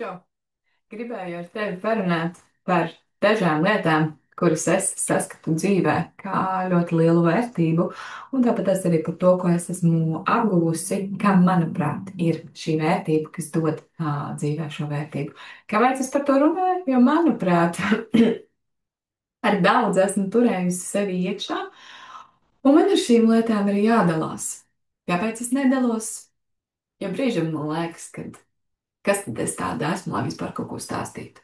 Čau! Gribēju ar tevi parunāt par dažām lietām, kuras es saskatu dzīvē kā ļoti lielu vērtību, un tāpat arī par to, ko es esmu apguvusi, kā manuprāt ir šī vērtība, kas dod dzīvē šo vērtību. Kāpēc es par to runāju? Jo, manuprāt, ar daudz esmu turējusi sevi iekšā, un man ar šīm lietām ir jādalās. Kāpēc es nedalos? Jo brīžam man liekas, ka kas tad es tāda esmu, lai vispār kaut ko stāstītu.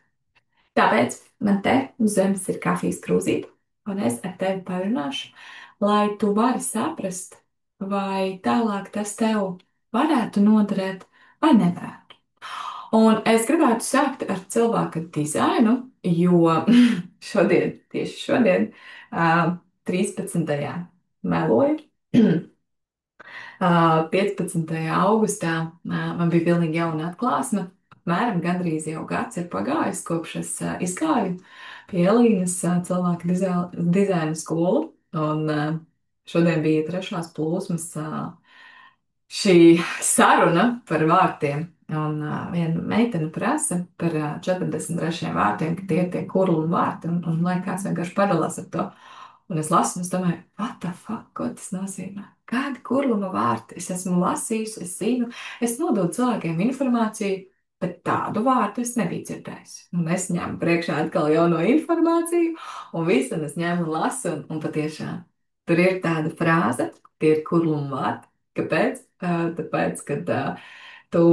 Tāpēc man te uz zemes ir kafijas krūzīte, un es ar tevi parunāšu, lai tu vari saprast, vai tālāk tas tev varētu noderēt vai nevarētu. Un es gribētu sākt ar cilvēka dizainu, jo tieši šodien, 13. meloju, 15. augustā man bija pilnīgi jauna atklāsme. Apmēram gandrīz jau gads ir pagājis, kopš es izgāju pie Elīnas cilvēka dizaina skolu. Un šodien bija trešās plūsmas šī saruna par vārtiem. Un viena meitene prasa par 43 vārtiem, ka tie ir tie kurlu vārti, un lai kāds vienkārši padalās ar to. Un es lasu, un es domāju, what the fuck, ko tas nozīmē? Kādi kurluma vārti? Es esmu lasījusi, es zinu, es nododu cilvēkiem informāciju, bet tādu vārdu es nebiju dzirdējusi. Un es ņēmu priekšā atkal jauno informāciju, un visu un es ņēmu un lasu, un patiešām tur ir tāda frāze, tie ir kurluma vārti. Kāpēc? Tāpēc, kad tu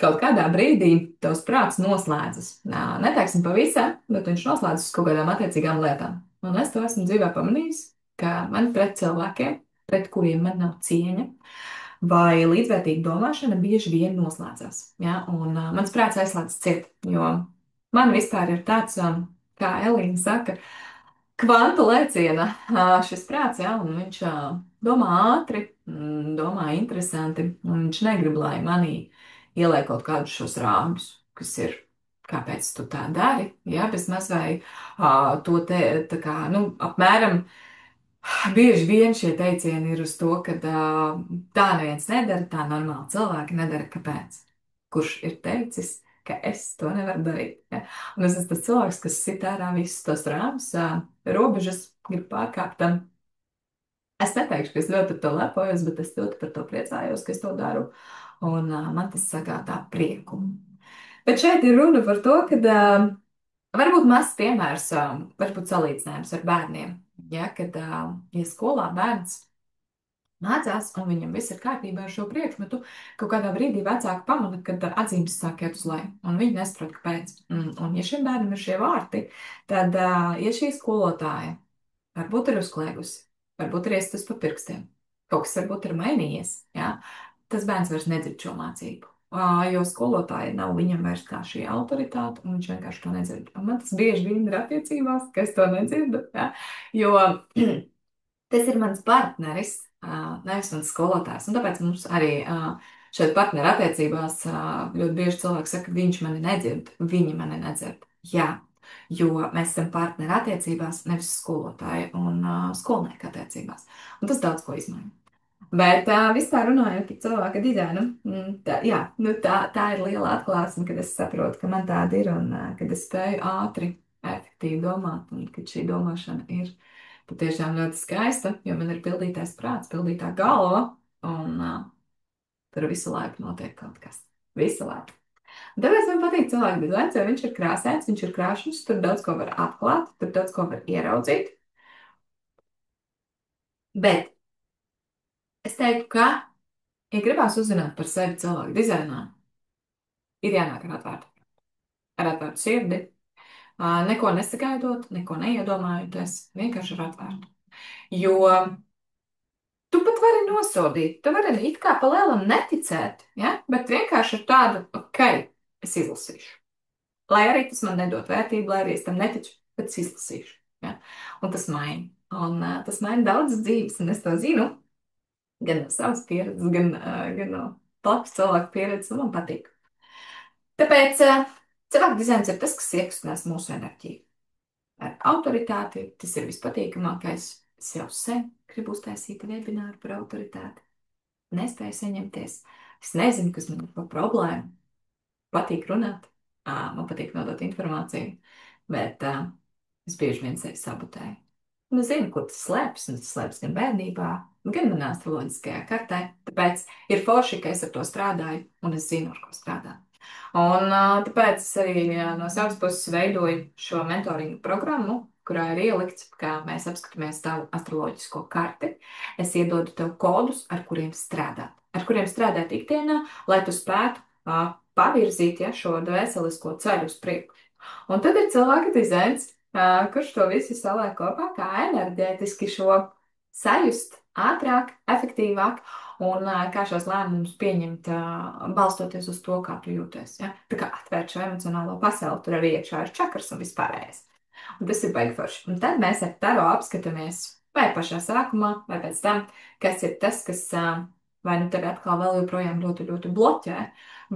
kaut kādā brīdī tavs prāts noslēdzas. Neteiksim pavisam, bet viņš noslēdzas uz kaut kādām attiecīgām lietām. Un es to esmu dzīvē pamanījis, ka man pret cilvēkiem, pret kuriem man nav cieņa vai līdzvērtīga domāšana, bieži vien noslēdzas. Ja? Un mans prāts aizslēdzas ciet, jo man vispār ir tāds, kā Elīna saka, kvantu lēciena šis prāts, ja, un viņš domā ātri, domā interesanti, un viņš negrib, lai manī ieliek kaut kādus šos rāmjus, kas ir, kāpēc tu tā dari, ja, bez maz vai to te, tā kā, nu, apmēram, bieži vien šie teicieni ir uz to, ka tā neviens nedara, tā normāli cilvēki nedara, kāpēc? Kurš ir teicis, ka es to nevaru darīt? Ja? Un es esmu tas cilvēks, kas sit ārā visus tos rāmus, robežas, grib pārkāpt. Es neteikšu, ka es ļoti par to lepojos, bet es ļoti par to priecājos, ka es to daru. Un man tas sagādā prieku. Bet šeit ir runa par to, ka varbūt mazs piemērs, varbūt salīdzinājums ar bērniem. Ja, kad, ja skolā bērns mācās, un viņam viss ir kārtībā ar šo priekšmetu, kaut kādā brīdī vecāki pamana, kad atzīmes sāk iet uz leju, un viņi nesaprot, kāpēc. Un ja šim bērnam ir šie vārti, tad, ja šī skolotāja varbūt ir uzklēgusi, varbūt ir iestus pa pirkstiem, kaut kas varbūt ir mainījies, ja, tas bērns vairs nedzird šo mācību. Jo skolotāja nav viņam vairs kā šī autoritāte, un viņš vienkārši to nedzird. Un man tas bieži vien ir attiecībās, ka es to nedzirdu, ja, jo tas ir mans partneris, nevis mans skolotājs. Un tāpēc mums arī šeit partneru attiecībās ļoti bieži cilvēki saka, viņš mani nedzird, viņi mani nedzird. Jā, jo mēs esam partneru attiecībās, nevis skolotāja un skolnieka attiecībās. Un tas daudz ko izmaina. Bet vispār runājot par cilvēka dizainu, jā, nu tā ir liela atklāsme, kad es saprotu, ka man tāda ir un kad es spēju ātri, efektīvi domāt, un kad šī domāšana ir patiešām ļoti skaista, jo man ir pildītais prāts, pildītā galva, un tur visu laiku notiek kaut kas. Visu laiku. Un tāpēc man patīk cilvēka dizains, jo viņš ir krāsains, viņš ir krāšņs, tur daudz ko var atklāt, tur daudz ko var ieraudzīt. Bet es teiktu, ka, ja gribās uzzināt par sevi cilvēku dizainā, ir jānāk ar atvērtu sirdi, neko nesagaidot, neko neiedomājoties, vienkārši ar atvērtu. Jo tu pat vari nosodīt, tu vari it kā pa lielam neticēt, ja? Bet vienkārši ar tādu, ok, es izlasīšu. Lai arī tas man nedod vērtību, lai arī es tam neticu, bet es izlasīšu. Ja? Un tas maina. Un tas maina daudzas dzīves, un es to zinu, gan no savas pieredzes, gan no blakus cilvēku pieredzes, un man patīk. Tāpēc cilvēku dizains ir tas, kas iekustinās mūsu enerģiju. Ar autoritāti tas ir vispatīkamākais. Es jau sen gribu uztaisīt webināru par autoritāti. Nespēju saņemties. Es nezinu, kas man ir par problēmu. Patīk runāt. Man patīk nodot informāciju, bet es bieži vien sevi sabotēju. Un es zinu, kur tas slēpjas, un tas slēpjas gan bērnībā, gan manā astroloģiskajā kartē. Tāpēc ir forši, ka es ar to strādāju, un es zinu, ar ko strādāt. Un tāpēc es arī no savas puses veidoju šo mentoringu programmu, kurā ir ielikts, ka mēs apskatāmies tavu astroloģisko karti. Es iedodu tev kodus, ar kuriem strādāt ikdienā, lai tu spētu pavirzīt šo dvēselisko ceļu uz priekšu. Un tad ir cilvēka dizains, kurš to visu saliek kopā, kā enerģētiski šo sajust ātrāk, efektīvāk un kā šos lēmumus pieņemt, balstoties uz to, kā tu jūties. Ja? Tā kā atvērt šo emocionālo pasauli, tur arī iekšā ir čakras un vispārējais. Un tas ir baigi forši. Un tad mēs ar taro apskatāmies vai pašā sākumā, vai pēc tam, kas ir tas, kas vai nu tevi atkal vēl joprojām ļoti, ļoti bloķē,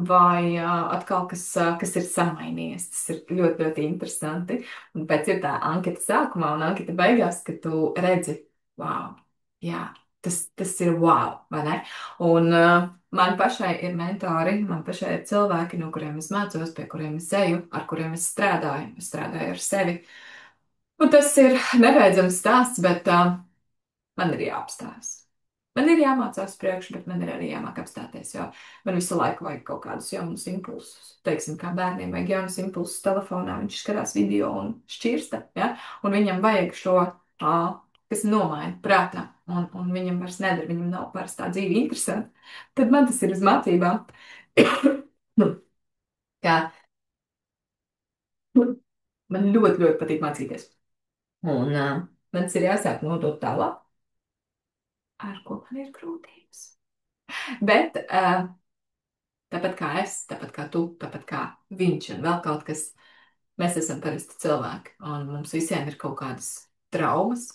vai atkal kas ir samainījies. Tas ir ļoti, ļoti interesanti. Un pēc ir tā anketa sākumā un anketa beigās, ka tu redzi, wow, jā, tas ir wow, vai ne? Un man pašai ir mentori, man pašai ir cilvēki, no kuriem es mācos, pie kuriem es eju, ar kuriem es strādāju. Es strādāju ar sevi. Un tas ir nebeidzams stāsts, bet man ir jāapstājas. Man ir jāmācās priekš, bet man ir arī jāmāk apstāties, jo man visu laiku vajag kaut kādus jaunus impulsus. Teiksim, kā bērniem vajag jaunus impulsus telefonā, viņš skatās video un šķirsta, ja? Un viņam vajag šo, kas nomaina prātā, un viņam vairs nedara, viņam nav vairs tā dzīve interesanta. Tad man tas ir uz mācībām. Kā man ļoti, ļoti patīk mācīties. Un man tas ir jāsāk nodot tālāk, ar ko man ir grūtības. Bet tāpat kā es, tāpat kā tu, tāpat kā viņš un vēl kaut kas, mēs esam parasti cilvēki. Un mums visiem ir kaut kādas traumas,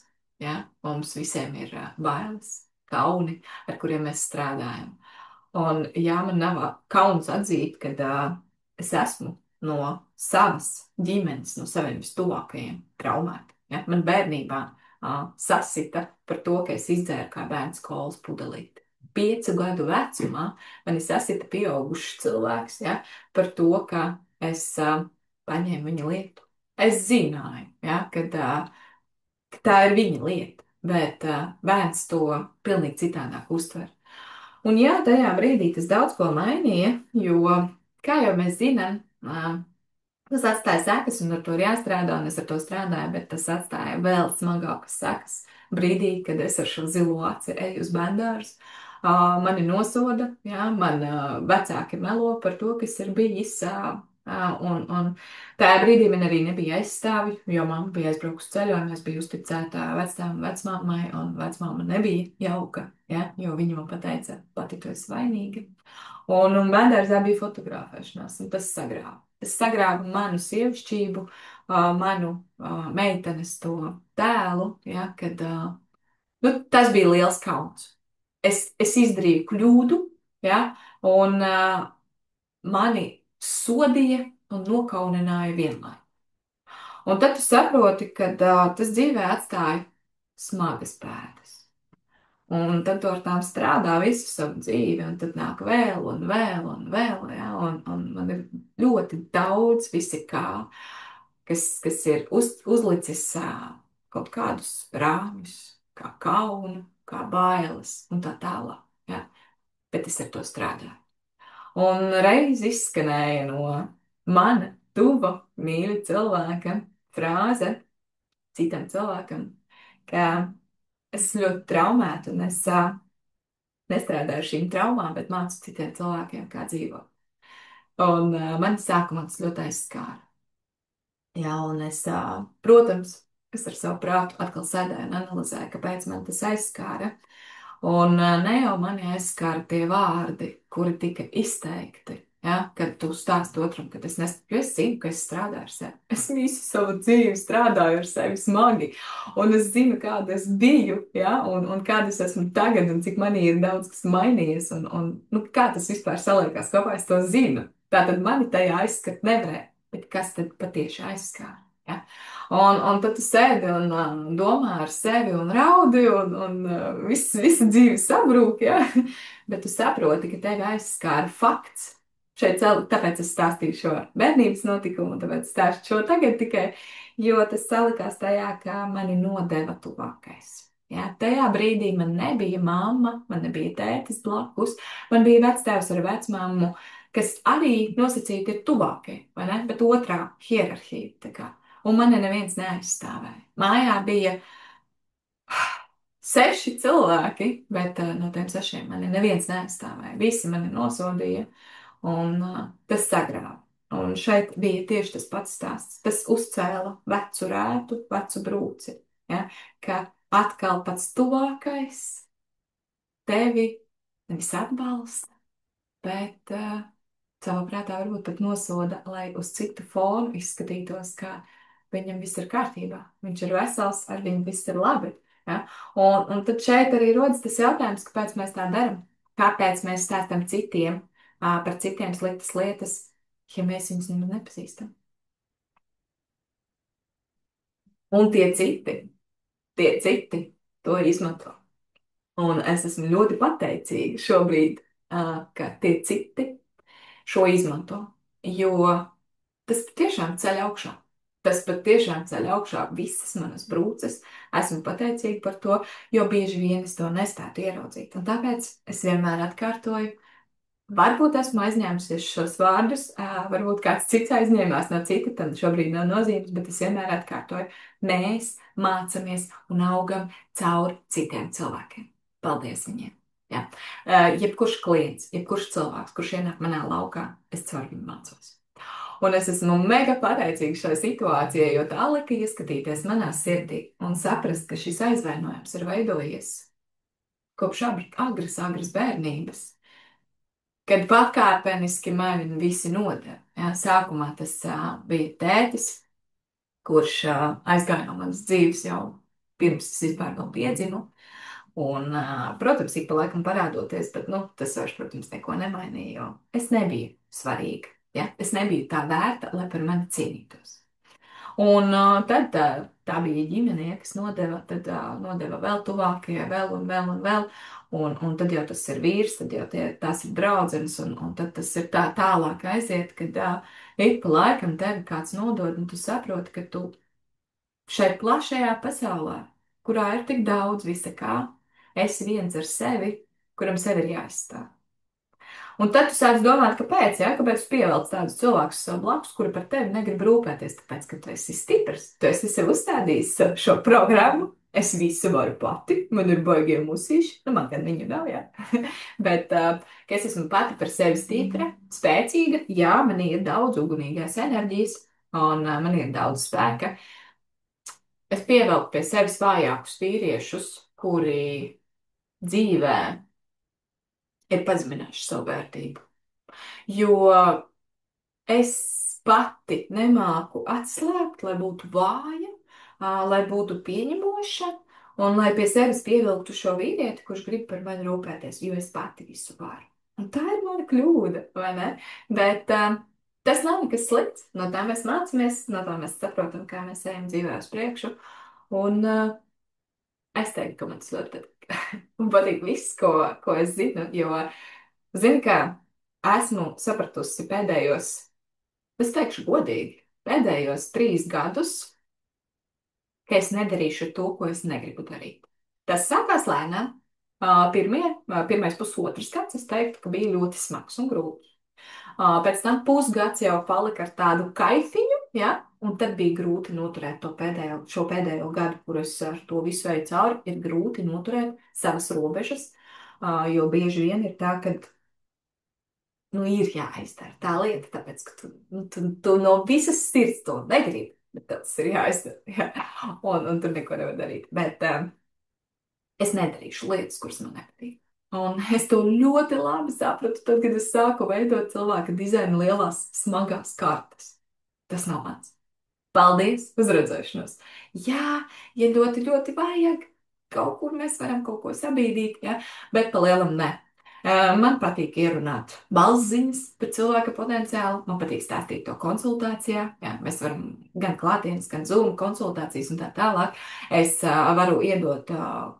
ja? Mums visiem ir bailes, kauni, ar kuriem mēs strādājam. Un jā, man nav kauns atzīt, ka es esmu no savas ģimenes, no saviem vistuvākajiem traumēta. Ja? Man bērnībā sasita par to, ka es izdzēru kā bērns kolas pudelīti. 5 gadu vecumā mani sasita pieaugušs cilvēks, ja, par to, ka es paņēmu viņa lietu. Es zināju, ja, ka tā ir viņa lieta, bet bērns to pilnīgi citādāk uztver. Un jā, tajā brīdī tas daudz ko mainīja, jo, kā jau mēs zinām, tas atstāja sekas, un ar to ir jāstrādā, un es ar to strādāju, bet tas atstāja vēl smagākas sekas brīdī, kad es ar šo zilo aci eju uz bērndārzu. Mani nosoda, jā, man vecāki melo par to, kas ir bijis, un tajā brīdī man arī nebija aizstāvi, jo mamma bija aizbraukusi ceļojumā, es biju uzticēta vectēvam, vecmāmai, un vecmāma nebija jauka, jā, jo viņa man pateica, pati tu esi vainīga. Un bērndārzā bija fotografēšanās, un tas sagrāva. Tas sagrāva manu sievišķību, manu meitenes to tēlu, ja, kad tas bija liels kauns. Es izdarīju kļūdu, ja, un mani sodīja un nokaunināja vienlaikus. Un tad tu saproti, ka tas dzīvē atstāja smagas pēdas. Un tad tu ar tām strādā visu savu dzīvi, un tad nāk vēl un vēl un vēl, ja, un man ir ļoti daudz visi kā, kas ir uzlicis kaut kādus rāmjus, kā kaunu, kā bailes un tā tālāk, ja, bet es ar to strādāju. Un reiz izskanēja no mana tuva mīļa cilvēka frāze citam cilvēkam, ka es esmu ļoti traumēta un es nestrādāju ar šīm traumām, bet mācu citiem cilvēkiem, kā dzīvot. Un man sākumā tas ļoti aizskāra. Jā, un es, protams, es ar savu prātu atkal sēdēju un analizēju, kāpēc man tas aizskāra. Un ne jau mani aizskāra tie vārdi, kuri tika izteikti, ja, kad tu stāsti otram, ka es nesaku, jo es zinu, ka es strādāju ar sevi. Es visu savu dzīvi strādāju ar sevi smagi, un es zinu, kāda es biju, ja, un kāda es esmu tagad, un cik manī ir daudz kas mainījies, un nu, kā tas vispār saliekās, kāpēc es to zinu. Tātad mani tajā aizskart nevarēja, bet kas tad patieši aizskāra? Ja? Un tad tu sēdi un domā ar sevi un raudi, un visa dzīve sabrūk, ja? Bet tu saproti, ka tevi aizskāra fakts, Tāpēc es stāstīju šo bērnības notikumu, un tāpēc stāstu šo tagad tikai, jo tas salikās tajā, kā mani nodeva tuvākais. Jā, tajā brīdī man nebija mamma, man nebija tētis blakus, man bija vectēvs ar vecmāmu, kas arī nosacīti ir tuvākie, vai ne? Bet otrā hierarhija, tā kā. Un mani neviens neaizstāvēja. Mājā bija 6 cilvēki, bet no tiem 6 mani neviens neaizstāvēja. Visi mani nosodīja, un tas sagrāva. Un šeit bija tieši tas pats stāsts. Tas uzcēla vecu rētu, vecu brūci. Ja? Ka atkal pats tuvākais tevi nevis atbalsta, bet savā prātā varbūt pat nosoda, lai uz citu fonu izskatītos, ka viņam viss ir kārtībā, viņš ir vesels, ar viņu viss ir labi. Ja? Un tad šeit arī rodas tas jautājums, kāpēc mēs tā darām, kāpēc mēs stāstam citiem par citiem sliktas lietas, ja mēs viņus nemaz nepazīstam. Un tie citi to izmanto. Un es esmu ļoti pateicīga šobrīd, ka tie citi šo izmanto, jo tas patiešām ceļ augšā. Tas patiešām ceļ augšā visas manas brūces. Esmu pateicīga par to, jo bieži vien es to nespētu ieraudzīt. Un tāpēc es vienmēr atkārtoju, varbūt esmu aizņēmusies šos vārdus, varbūt kāds cits aizņēmās no cita, tam šobrīd nav nozīmes, bet es vienmēr atkārtoju, mēs mācāmies un augam caur citiem cilvēkiem. Paldies viņiem! Jā. Jebkurš klients, jebkurš cilvēks, kurš ienāk manā laukā, es caur viņu mācos. Un es esmu mega pateicīga šai situācijai, jo tā lika ieskatīties manā sirdī un saprast, ka šis aizvainojums ir veidojies kopš agras bērnības, kad pakāpeniski mani visi nodeva. Ja, sākumā tas bija tētis, kurš aizgāja no manas dzīves jau pirms es vispār vēl piedzimu. Un, protams, ik pa laikam parādoties, bet tas vairs, protams, neko nemainīja, jo es nebiju svarīga. Ja? Es nebiju tā vērta, lai par mani cīnītos. Un tad tā bija ģimene, ja, kas nodeva vēl tuvākajai, vēl un vēl un vēl. Un tad jau tas ir vīrs, tad jau tās ir draudzenes, un tad tas ir tā tālāk aiziet, kad ik pa laikam tevi kāds nodod, un tu saproti, ka tu šai plašajā pasaulē, kurā ir tik daudz visa kā, esi viens ar sevi, kuram sevi ir jāizstāv. Un tad tu sāc domāt, kāpēc, ja? Kāpēc tu pievelc tādus cilvēkus sev blakus, kuri par tevi negrib rūpēties, tāpēc, ka tu esi stiprs, tu esi sev uzstādījis šo programmu, es visu varu pati, man ir baigie musīši, man gan viņu nav, jā, bet, ka es esmu pati par sevi stipra, spēcīga, jā, man ir daudz ugunīgās enerģijas, un man ir daudz spēka. Es pievelku pie sevis vājākus vīriešus, kuri dzīvē ir pazeminājuši savu vērtību. Jo es pati nemāku atslēgt, lai būtu vāja, lai būtu pieņemoša, un lai pie sevis pievilktu šo vīrieti, kurš grib par mani rūpēties, jo es pati visu varu. Un tā ir mana kļūda, vai ne? Bet tas nav nekas slikts. No tā mēs mācāmies, no tā mēs saprotam, kā mēs ejam dzīvē uz priekšu. Un es teiktu, ka man tas ļoti patīk. Man patīk viss, ko es zinu, jo, zini, kā esmu sapratusi pēdējos, es teikšu godīgi, pēdējos 3 gadus, ka es nedarīšu to, ko es negribu darīt. Tas sākās lēnām. Pirmais pusotrs gads, es teiktu, ka bija ļoti smags un grūts. Pēc tam pusgads jau palika ar tādu kaifiņu, ja? Un tad bija grūti noturēt šo pēdējo gadu, kur es ar to visu eju cauri, ir grūti noturēt savas robežas, jo bieži vien ir tā, ka ir jāizdara tā lieta, tāpēc, ka tu no visas sirds to negribi, bet tas ir jāizdara, jā. Un tur neko nevar darīt. Bet es nedarīšu lietas, kuras man nepatīk. Un es to ļoti labi sapratu, tad, kad es sāku veidot cilvēka dizaina lielās, smagās kartes. Tas nav mans. Paldies, uz redzēšanos. Jā, ja ļoti, ļoti vajag, kaut kur mēs varam kaut ko sabīdīt, ja? Bet pa lielam ne. Man patīk ierunāt balsziņas par cilvēka potenciālu. Man patīk stāstīt to konsultācijā. Jā, mēs varam gan klātienes, gan Zoom konsultācijas un tā tālāk. Es varu iedot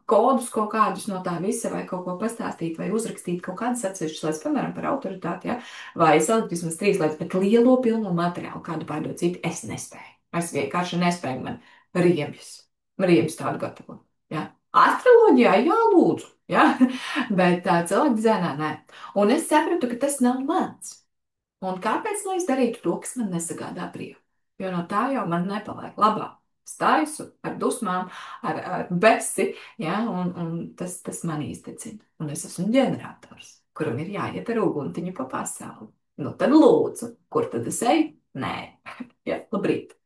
kodus kaut kādus no tā visa, vai kaut ko pastāstīt, vai uzrakstīt kaut kādas atsevišķas lietas, piemēram, par autoritāti, ja? Vai salikt vismaz trīs lietas, bet lielo pilno materiālu, kādu pārdot citu, es nespēju. Es vienkārši nespēju, man riebjas. Riebjas tādu gatavot. Jā. Astroloģijā, jā, lūdzu. Ja? Bet cilvēku dizainā nē. Un es sapratu, ka tas nav mans. Un kāpēc lai es darītu to, kas man nesagādā prieku? Jo no tā jau man nepaliek labāk. Staisu ar dusmām, ar besi, ja? Un tas man izdedzina. Un es esmu ģenerators, kuram ir jāiet ar uguntiņu pa pasauli. Nu tad lūdzu, kur tad es eju? Nē, ja, labrīt.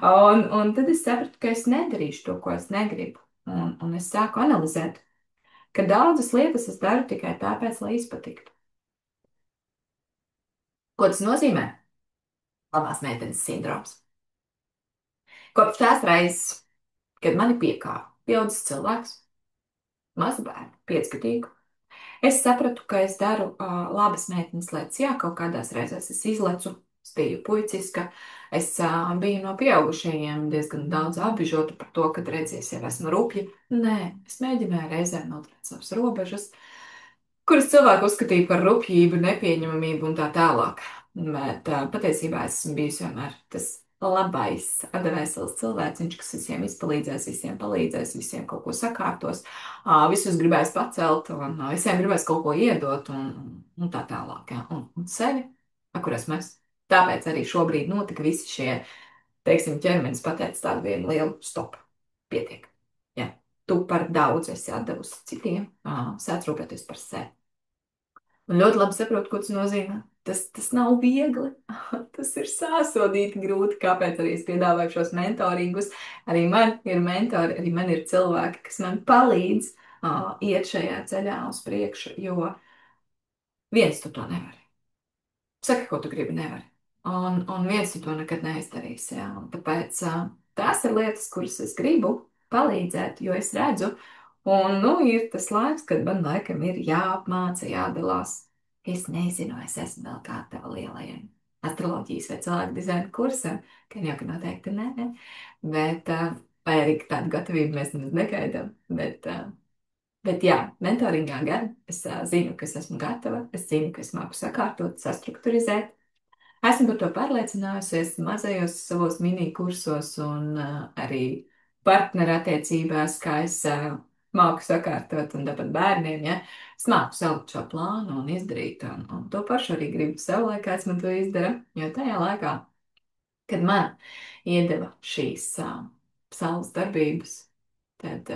Un tad es sapratu, ka es nedarīšu to, ko es negribu. Un es sāku analizēt, ka daudzas lietas es daru tikai tāpēc, lai izpatiktu. Ko tas nozīmē? Labās meitenes sindroms. Kopš tās reizes, kad mani piekāpa pieaudzis cilvēks, mazu bērnu, piecgadīgu, es sapratu, ka es daru labas meitenes lietas. Jā, kaut kādās reizēs es izlecu, es biju puiciska, es biju no pieaugušajiem diezgan daudz apbižota par to, ka redzies, jau esmu rupja. Nē, es mēģināju reizēm noturēt savas robežas, kuras cilvēku uzskatīja par rupjību, nepieņemamību un tā tālāk. Bet patiesībā esmu bijusi vienmēr tas labais, atdevējs cilvēciņš, kas visiem izpalīdzēs, visiem palīdzēs, visiem kaut ko sakārtos, visus gribēs pacelt un visiem gribēs kaut ko iedot un tā tālāk. Ja? Un sevi, kur esmu es. Tāpēc arī šobrīd notika visi šie, teiksim, ķermenis pateica tādu vienu lielu stopu. Pietiek. Ja? Tu par daudz esi atdevusi citiem, sāc rūpēties par sevi. Un ļoti labi saprotu, ko tas nozīmē. Tas nav viegli. Tas ir sāsodīti grūti, kāpēc arī es piedāvāju šos mentoringus. Arī man ir mentori, arī man ir cilvēki, kas man palīdz iet šajā ceļā uz priekšu, jo viens tu to nevari. Saki, ko tu gribi, nevari. Un viens tu to nekad neizdarīsi. Jā. Un tāpēc tās ir lietas, kuras es gribu palīdzēt, jo es redzu, un nu, ir tas laiks, kad man laikam ir jāapmāca, jādalās. Es nezinu, es esmu vēl gatava lielajiem astroloģijas vai cilvēku dizaina kursam, ka jau ka noteikti nē, bet vai arī tādu gatavību mēs nemaz negaidām. Bet jā, mentoringā gan es zinu, ka es esmu gatava, es zinu, ka es māku sakārtot, sastrukturizēt. Esmu par to pārliecinājusies mazajos savos mini kursos un arī partnerattiecībās, kā es māku sakārtot un tāpat bērniem, ja, es māku salikt šo plānu un izdarīt, un to pašu arī gribu sev, lai kāds man to izdara, jo tajā laikā, kad man iedeva šīs saules darbības, tad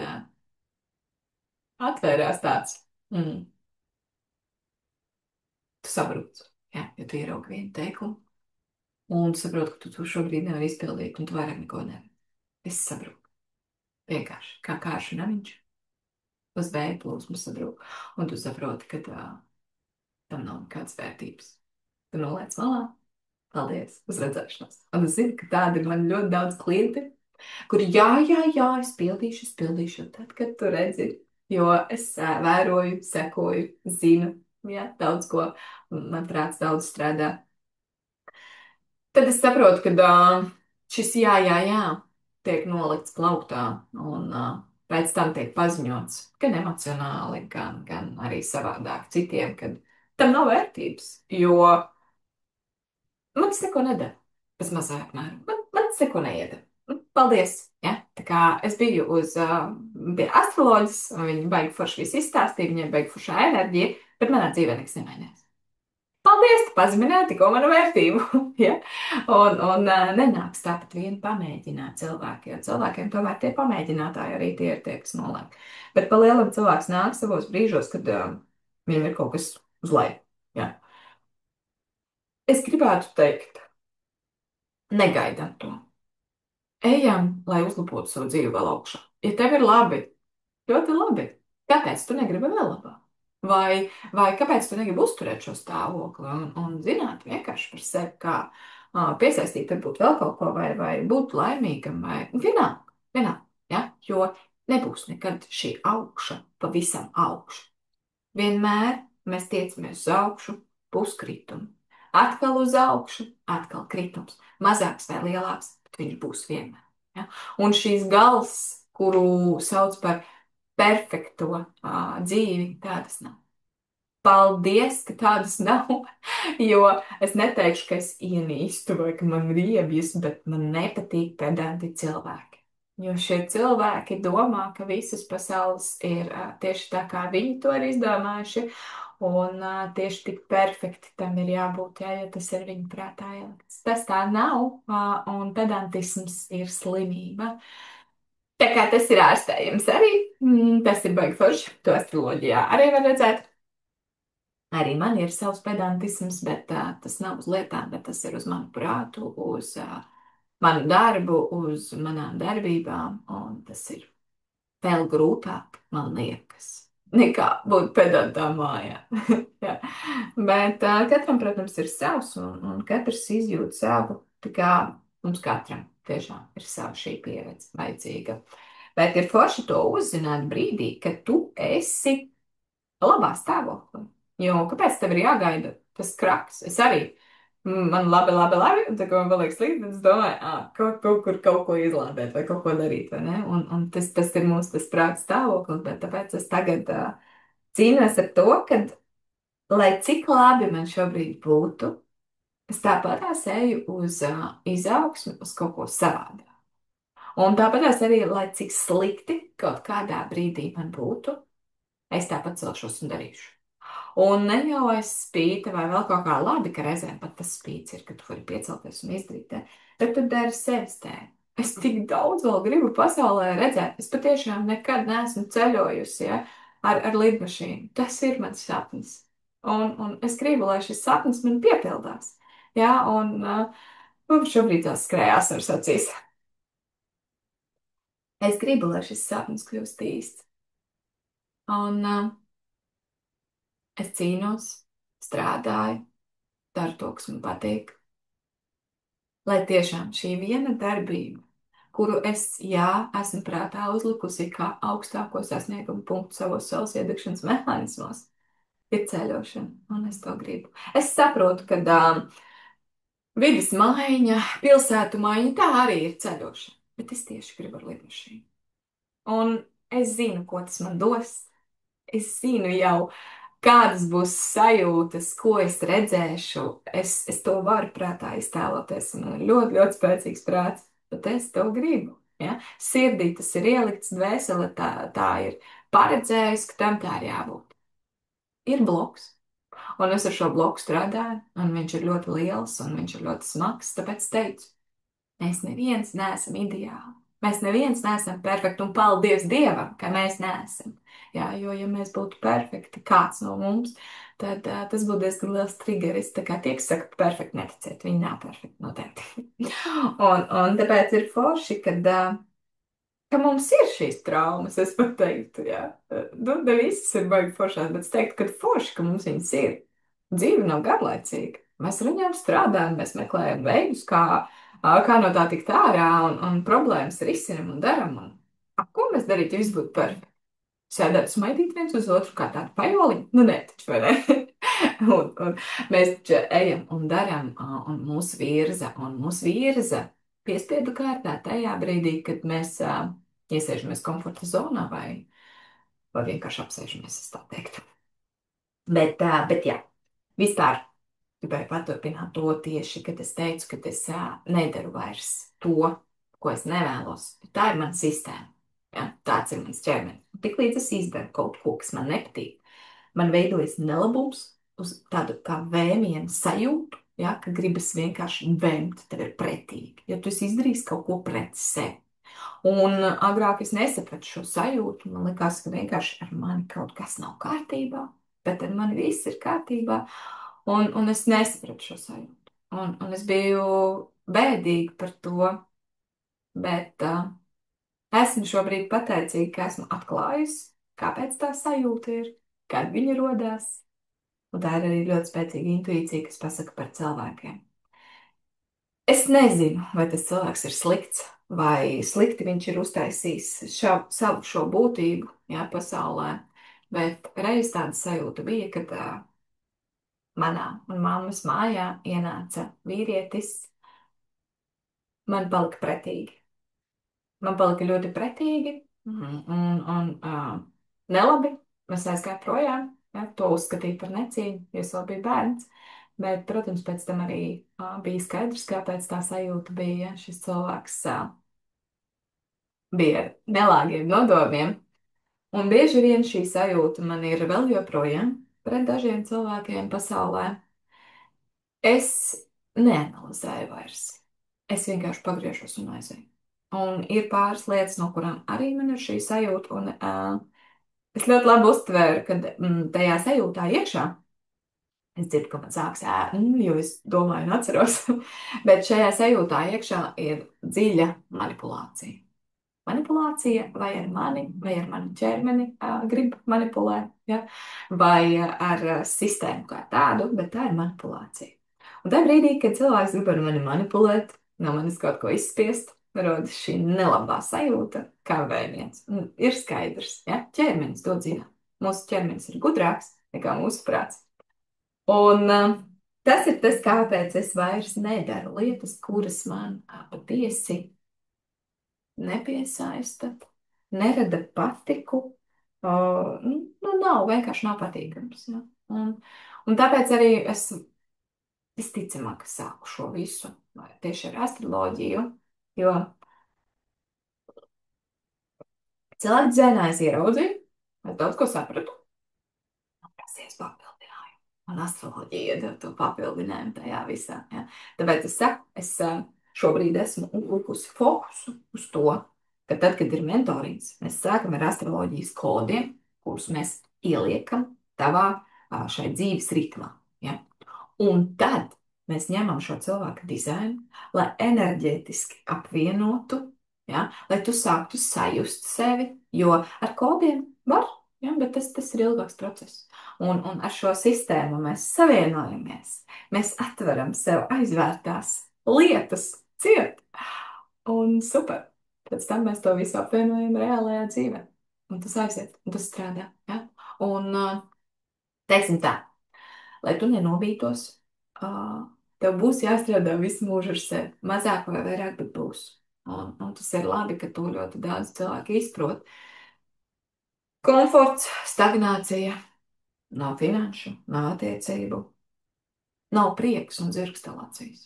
atvērās tāds, tu sabrūc, ja, jo tu ieraugi vienu teikumu, un tu saproti, ka tu to šobrīd nevari izpildīt, un tu vairāk neko nevari. Viss sabrūk. Vienkārši kā kāršu namiņš uz vēja plūsmu sabrūk. Un tu saproti, ka tam nav nekādas vērtības. Tu noliec malā. Paldies, uz redzēšanos. Un es zinu, ka tādi ir man ļoti daudz klienti, kuri jā, es pildīšu, tad, kad tu redzi, jo es vēroju, sekoju, zinu, jā, daudz ko, man prāts daudz strādā. Tad es saprotu, ka šis jā tiek nolikts plauktā un pēc tam tiek paziņots gan emocionāli, gan arī savādāk citiem, kad tam nav vērtības, jo man tas neko nedara. Tas mazā apmēram. Man tas neko neiedara. Paldies! Ja? Tā kā es biju pie astroloģijas, un viņi baigi forši visu izstāstīja, viņiem baigi foršā enerģija, bet manā dzīvē nekas nemainījās. Paldies, tu pazemināji tikko manu vērtību. Ja? Un nenāks tāpat vien pamēģināt cilvēki, jo cilvēkiem tomēr tie pamēģinātāji arī tie ir tie, kas nolēma. Bet pa lielam cilvēks nāk savos brīžos, kad viņam ir kaut kas uz leju. Ja? Es gribētu teikt, negaidām to. Ejam, lai uzlabotu savu dzīvi vēl augšā. Ja tev ir labi, ļoti labi, kāpēc tu negribi vēl labāk? Vai kāpēc tu negribi uzturēt šo stāvokli un zināt vienkārši par sevi, kā piesaistīt varbūt vēl kaut ko, vai būt laimīgam, vai vienalga, ja? Jo nebūs nekad šī augša pavisam augša. Vienmēr mēs tiecamies uz augšu, puskritumu. Atkal uz augšu, atkal kritums. Mazāks vai lielāks, bet viņš būs vienmēr. Ja? Un šīs gals, kuru sauc par perfekto dzīvi, tādas nav. Paldies, ka tādas nav, jo es neteikšu, ka es ienīstu vai ka man ir iebjas, bet man nepatīk pedanti cilvēki. Jo šie cilvēki domā, ka visas pasaules ir tieši tā, kā viņi to ir izdomājuši, un tieši tik perfekti tam ir jābūt, jā, jo tas ir viņu prātā ielikts. Tas tā nav, un pedantisms ir slimība. Tā kā tas ir ārstējams arī, tas ir baigi forši, to astroloģijā arī var redzēt. Arī man ir savs pedantisms, bet tas nav uz lietām, bet tas ir uz manu prātu, uz manu darbu, uz manām darbībām, un tas ir vēl grūtāk, man liekas, nekā būt pedantā mājā. Jā. Bet katram, protams, ir savs, un katrs izjūt savu, tā kā mums katram tiešām ir sava šī pieredze vajadzīga. Bet ir forši to uzzināt brīdī, kad tu esi labā stāvoklī. Jo kāpēc tev ir jāgaida tas kraks? Es arī, man labi, un tā kā man paliek slikti, tad es domāju, kaut kur kaut ko izlādēt vai kaut ko darīt, vai ne? Un tas ir mūsu tas prāta stāvoklis, bet tāpēc es tagad cīnos ar to, ka, lai cik labi man šobrīd būtu, es tāpatās eju uz izaugsmi, uz kaut ko savādāk. Un tāpatās arī, lai cik slikti kaut kādā brīdī man būtu, es tāpat celšos un darīšu. Un ne jau aiz spīta vai vēl kaut kā labi, ka reizēm pat tas spīts ir, ka tu vari piecelties un izdarīt, bet tu dari sevis dēļ. Es tik daudz vēl gribu pasaulē redzēt. Es patiešām nekad neesmu ceļojusi, ja, ar lidmašīnu. Tas ir mans sapnis. Un es gribu, lai šis sapnis man piepildās. Jā, un šobrīd tās skrējās ar acīs. Es gribu, lai šis sapnis kļūst īsts. Un es cīnos, strādāju, daru to, kas man patīk. Lai tiešām šī viena darbība, kuru es, jā, esmu prātā uzlikusi kā augstāko sasniegumu punktu savos savas iedegšanas mehānismos, ir ceļošana, un es to gribu. Es saprotu, ka vidas maiņa, pilsētu maiņa, tā arī ir ceļošana, bet es tieši gribu ar lidmašīnu. Un es zinu, ko tas man dos. Es zinu jau, kādas būs sajūtas, ko es redzēšu. Es to varu prātā iztēloties. Man ir ļoti, ļoti spēcīgs prāts, bet es to gribu. Ja? Sirdī tas ir ielikts, dvēsele tā ir paredzējusi, ka tam tā ir jābūt. Ir bloks. Un es ar šo bloku strādāju, un viņš ir ļoti liels, un viņš ir ļoti smags. Tāpēc teicu, mēs neviens neesam ideāli. Mēs neviens neesam perfekti, un paldies Dievam, ka mēs neesam. Jā, jo, ja mēs būtu perfekti, kāds no mums, tad tas būtu diezgan liels triggeris. Tā kā tie, kas saka, ka perfekti neticiet, viņi nav perfekti noteikti. un tāpēc ir forši, ka mums ir šīs traumas, es pat teiktu, jā. Nu, ne visas ir baigi foršās, bet es teiktu, ka forši, ka mums viņas ir. Dzīve nav garlaicīga. Mēs ar viņām strādājam, mēs meklējam veidus, kā no tā tikt ārā, un problēmas risinam un daram. Ko mēs darītu, ja viss būtu perfekti? Sēdēt, smaidīt viens uz otru kā tādu pajoliņu? Nu, nē, taču vai ne? un mēs taču ejam un daram, un mūs virza piespiedu kārtā tajā brīdī, kad mēs iesēžamies komforta zonā vai vienkārši apsēžamies, es tā teiktu. Bet jā, vispār gribēju paturpināt to tieši, kad es teicu, ka es nedaru vairs to, ko es nevēlos. Tā ir mana sistēma. Ja? Tāds ir mans ķermenis. Tiklīdz es izdaru kaut ko, kas man nepatīk, man veidojas nelabums, uz tādu kā vēmienu sajūtu, ja? Ka gribas vienkārši vēmt, tev ir pretīgi, jo tu esi izdarījis kaut ko pret sevi. Un agrāk es nesapratu šo sajūtu. Man liekas, ka vienkārši ar mani kaut kas nav kārtībā, bet ar mani viss ir kārtībā. Un es nesapratu šo sajūtu. Un es biju bēdīga par to, bet esmu šobrīd pateicīga, ka esmu atklājusi, kāpēc tā sajūta ir, kad viņa rodās. Un tā ir arī ļoti spēcīga intuīcija, kas pasaka par cilvēkiem. Es nezinu, vai tas cilvēks ir slikts, vai slikti viņš ir uztaisījis savu šo būtību, jā, pasaulē. Bet reiz tāda sajūta bija, kad manā un mammas mājā ienāca vīrietis, man palika pretīgi. Man palika ļoti pretīgi un nelabi. Es aizgāju projām, ja, to uzskatīju par necieņu, jo es vēl biju bērns. Bet, protams, pēc tam arī bija skaidrs, kāpēc tā sajūta bija. Ja, šis cilvēks bija ar nelāgiem nodomiem. Un bieži vien šī sajūta man ir vēl joprojām pret dažiem cilvēkiem pasaulē. Es neanalizēju vairs. Es vienkārši pagriežos un aizēju. Un ir pāris lietas, no kurām arī man ir šī sajūta. Un, es ļoti labi uztvēru, ka tajā sajūtā iekšā es dzirdu, ka man sāks jo es domāju un atceros. Bet šajā sajūtā iekšā ir dziļa manipulācija. Manipulācija vai ar mani, vai ar manu ķermeni grib manipulēt, ja? Vai ar sistēmu kā tādu, bet tā ir manipulācija. Un tajā brīdī, kad cilvēks grib ar mani manipulēt, no manis kaut ko izspiest, rodas šī nelabā sajūta, kā vējiens. Un ir skaidrs, ja? Ķermenis to zina. Mūsu ķermenis ir gudrāks nekā mūsu prāts. Un tas ir tas, kāpēc es vairs nedaru lietas, kuras man patiesi nepiesaista, nerada patiku. Nav vienkārši nav patīkams. Ja? Un tāpēc arī es visticamāk sāku šo visu tieši ar astroloģiju, jo cilvēku dzēnā es ieraudzīju, es daudz ko sapratu, prasies papildinājumu. Un astroloģija iedod to papildinājumu tajā visā. Ja? Tāpēc es saku, es šobrīd esmu uzlikusi fokusu uz to, ka tad, kad ir mentorings, mēs sākam ar astroloģijas kodiem, kurus mēs ieliekam tavā šai dzīves ritmā. Ja? Un tad mēs ņemam šo cilvēku dizainu, lai enerģētiski apvienotu, ja? Lai tu sāktu sajust sevi, jo ar kodiem var, ja? Bet tas ir ilgāks process. Un ar šo sistēmu mēs savienojamies, mēs atveram sev aizvērtās lietas ciet. Un super. Pēc tam mēs to visu apvienojam reālajā dzīvē. Un tas aiziet, un tas strādā. Ja? Un, teiksim tā, lai tu nenobītos, tev būs jāstrādā visu mūžu ar sevi. Mazāk vai vairāk, bet būs. Un tas ir labi, ka to ļoti daudz cilvēku izprot. Komforts, stagnācija, nav finanšu, nav attiecību, nav prieks un dzirkstelācijas.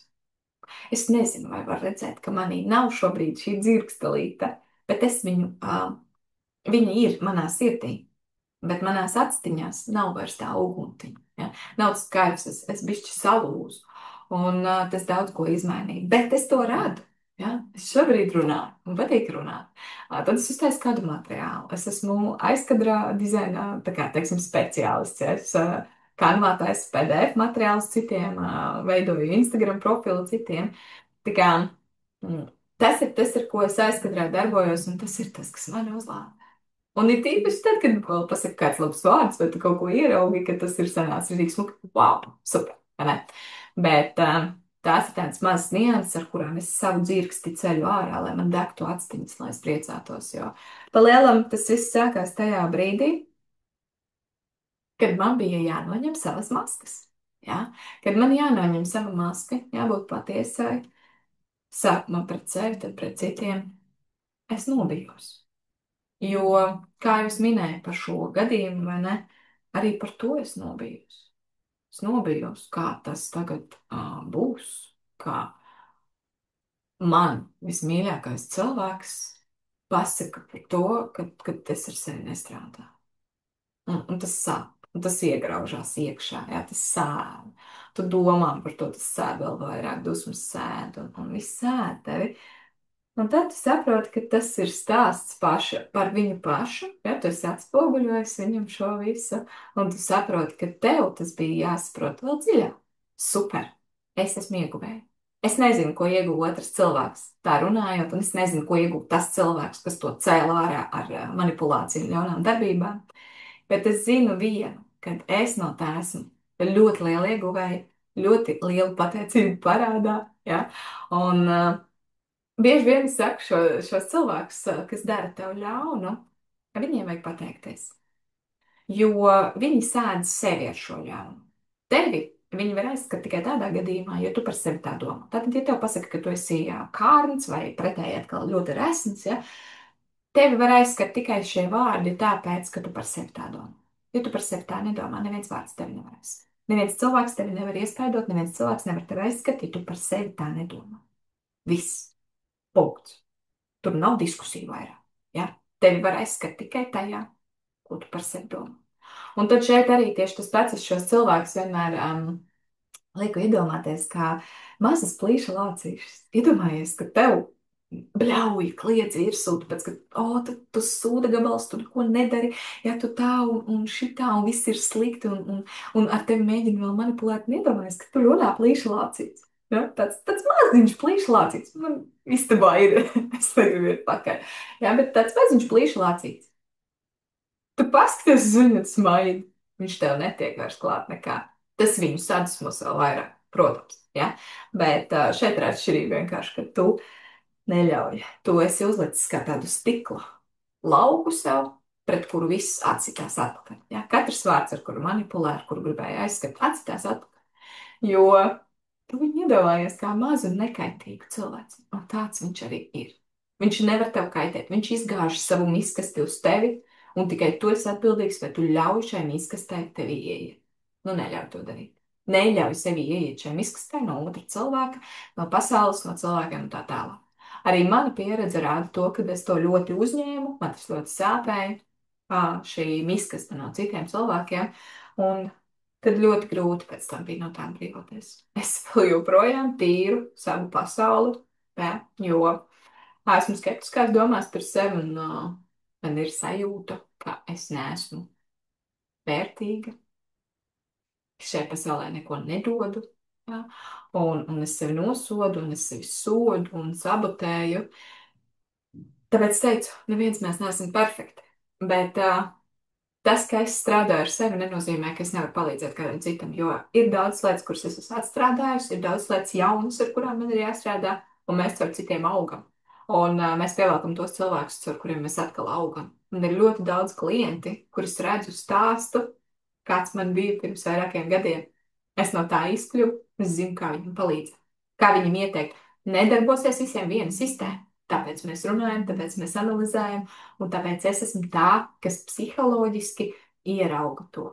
Es nezinu, vai var redzēt, ka manī nav šobrīd šī dzirkstelīte, bet es viņu, viņa ir manā sirdī. Bet manās acīm nav vairs tā uguntiņa. Ja? Nav tas kaivs, es bišķi salūzu. Un tas daudz ko izmainīja. Bet es to radu. Ja? Es šobrīd runāju, man patīk runāt. Tad es uztaisu kādu materiālu. Es esmu aizkadrā dizaina, tā kā, teiksim, speciālists. Ja? Es kanvā taisu PDF materiālus citiem, veidoju Instagram profilu citiem. Tā kā, tas ir tas, ar ko es aizkadrā darbojos, un tas ir tas, kas man uzlāda. Un ir tīpaši tad, kad vēl pasaka kāds labs vārds, vai tu kaut ko ieraugi, ka tas ir sanācis rīks, wow, super, vai ne? Bet tās ir tādas mazas nianses, ar kurām es savu dzirksti ceļu ārā, lai man degtu actiņas, lai es priecātos, jo pa lielam tas viss sākās tajā brīdī, kad man bija jānoņem savas maskas, ja? Kad man jānoņem sava maska, jābūt patiesai, sākumā pret sevi, tad pret citiem, es nobijos. Jo, kā jau es minēju par šo gadījumu, vai ne, arī par to es nobijos. Es nobijos, kā tas tagad būs, kā man vismīļākais cilvēks pasaka par to, ka es ar sevi nestrādāju. Un tas sāp, un tas iegraužās iekšā, jā, tas sēd. Tu domā par to, tas sēd vēl vairāk, dusmas sēd, un viss sēd tevi. Un tad tu saproti, ka tas ir stāsts par viņu pašu, ja tu esi atspoguļojis viņam šo visu, un tu saproti, ka tev tas bija jāsaprot vēl dziļāk. Super! Es esmu ieguvēja. Es nezinu, ko ieguva otrs cilvēks tā runājot, un es nezinu, ko ieguva tas cilvēks, kas to cēlā ārā ar manipulāciju un ļaunām darbībām. Bet es zinu vienu, kad es no tā esmu ļoti liela ieguvēja, ļoti lielu pateicību parādā, ja? Un bieži vien es saku šos cilvēkus, kas dara tev ļaunu, viņiem vajag pateikties. jo viņi sēdz sevi ar šo ļaunumu. Tevi viņi var aizskatīt tikai tādā gadījumā, ja tu par sevi tā domā. Tātad, ja tev pasaka, ka tu esi kārns vai pretēji atkal ļoti resns, ja, tevi var aizskatīt tikai šie vārdi tāpēc, ka tu par sevi tā domā. Ja tu par sevi tā nedomā, neviens vārds tevi nevar aizskatīt. Neviens cilvēks tevi nevar iespaidot, neviens cilvēks nevar tevi aizskatīt, ja tu par sevi tā nedomā. Viss. Punkts. Tur nav diskusiju vairāk. Ja? Tevi var aizskatīt tikai tajā, ko tu par sevi domā. Un tad šeit arī tieši tas pats, es šos cilvēkus vienmēr lieku iedomāties, kā mazas plīša lācīšas. Iedomājies, ka tev bļauj, kliedz virsū, tāpēc, ka, tu sūda gabals, tu neko nedari, ja tu tā un šitā, un viss ir slikti, un ar tevi mēģina vēl manipulēt, un iedomājies, ka tu runā plīša lācīts. Ja? Tāds maziņš plīša lācīts. Man istabā ir, es negribu iet pakaļ. Ja? Bet tāds maziņš plīša lācīts. Tu paskaties uz viņu un smaidi. Viņš tev netiek vairs klāt nekā. Tas viņu sadusmos vēl vairāk, protams. Ja? Bet šeit ir atšķirība vienkārši, ka tu neļauj. Tu esi uzlicis kā tādu stikla lauku sev, pret kuru viss atsitās atpakaļ. Ja? Katrs vārds, ar kuru manipulē, ar kuru gribēja aizskatīt, atsitās atpakaļ. Jo tu viņu iedomājies kā mazu un nekaitīgu cilvēku. Un tāds viņš arī ir. Viņš nevar tev kaitēt. Viņš izgāž savu miskasti uz tevi, un tikai tu esi atbildīgs, vai tu ļauj šai miskastē tevi ieiet. Nu, neļauj to darīt. Neļauj sevi ieiet šai miskastē no otra cilvēka, no pasaules, no cilvēkiem un tā tālāk. Arī mana pieredze rāda to, ka es to ļoti uzņēmu, man tas ļoti sāpēja, šī miskaste no citiem cilvēkiem, un tad ļoti grūti pēc tam bija no tām brīvoties. Es vēl joprojām tīru savu pasauli, ja, jo esmu skeptiskās domās par sevi, un man ir sajūta, ka es neesmu vērtīga, ka šai pasaulē neko nedodu, ja, un es sevi nosodu, un es sevi sodu un sabotēju. Tāpēc teicu, neviens mēs neesam perfekti, bet tas, ka es strādāju ar sevi, nenozīmē, ka es nevaru palīdzēt kādam citam, jo ir daudz lietas, kuras es esmu atstrādājusi, ir daudz lietas jaunas, ar kurām man ir jāstrādā, un mēs ar citiem augam. Un mēs pievelkam tos cilvēkus, ar kuriem mēs atkal augam. Un ir ļoti daudz klienti, kurus redzu stāstu, kāds man bija pirms vairākiem gadiem. Es no tā izkļuvu, es zinu, kā viņam palīdzēt, kā viņam ieteikt. Nedarbosies visiem viena sistēma. Tāpēc mēs runājam, tāpēc mēs analizējam, un tāpēc es esmu tā, kas psiholoģiski ierauga to.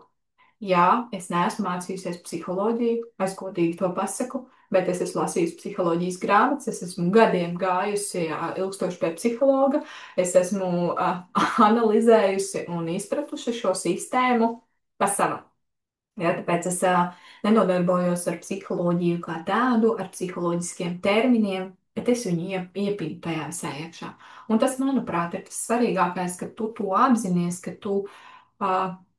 Jā, es neesmu mācījusies psiholoģiju, es godīgi to pasaku, bet es esmu lasījusi psiholoģijas grāmatas, es esmu gadiem gājusi ilgstoši pie psihologa, es esmu analizējusi un izpratusi šo sistēmu pa savam. Ja, tāpēc es nenodarbojos ar psiholoģiju kā tādu, ar psiholoģiskiem terminiem, bet es viņu iepinu tajā visā iekšā. Un tas, manuprāt, ir tas svarīgākais, ka tu to apzinies, ka tu